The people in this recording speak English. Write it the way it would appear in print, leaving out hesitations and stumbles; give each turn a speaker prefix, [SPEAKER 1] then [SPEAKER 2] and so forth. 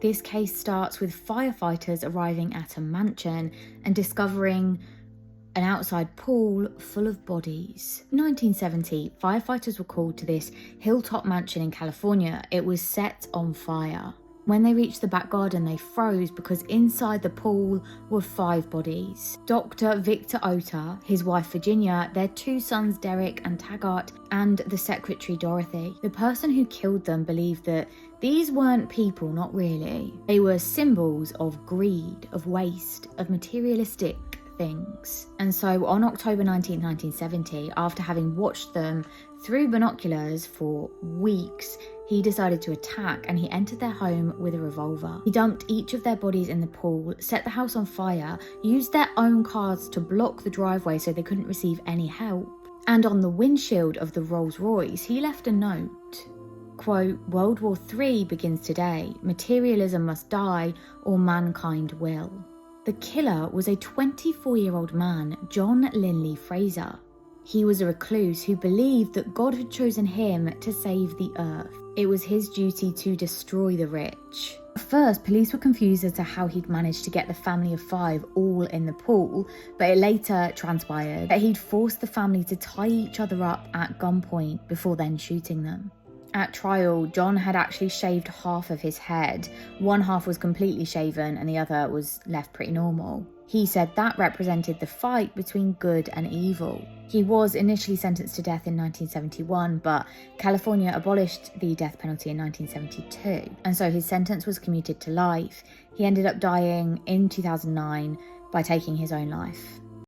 [SPEAKER 1] This case starts with firefighters arriving at a mansion and discovering an outside pool full of bodies. In 1970, firefighters were called to this hilltop mansion in California. It was set on fire. When they reached the back garden, they froze because inside the pool were 5 bodies. Dr. Victor Ota, his wife Virginia, their 2 sons Derek and Taggart, and the secretary Dorothy. The person who killed them believed that these weren't people, not really. They were symbols of greed, of waste, of materialistic things. And so on October 19, 1970, after having watched them through binoculars for weeks, he decided to attack, and he entered their home with a revolver. He dumped each of their bodies in the pool, set the house on fire, used their own cars to block the driveway so they couldn't receive any help. And on the windshield of the Rolls Royce, he left a note. Quote, "World War III begins today. Materialism must die or mankind will." The killer was a 24-year-old man, John Linley Fraser. He was a recluse who believed that God had chosen him to save the earth. It was his duty to destroy the rich. At first, police were confused as to how he'd managed to get the family of 5 all in the pool, but it later transpired that he'd forced the family to tie each other up at gunpoint before then shooting them. At trial, John had actually shaved half of his head. One half was completely shaven and the other was left pretty normal. He said that represented the fight between good and evil. He was initially sentenced to death in 1971, but California abolished the death penalty in 1972, and so his sentence was commuted to life. He ended up dying in 2009 by taking his own life.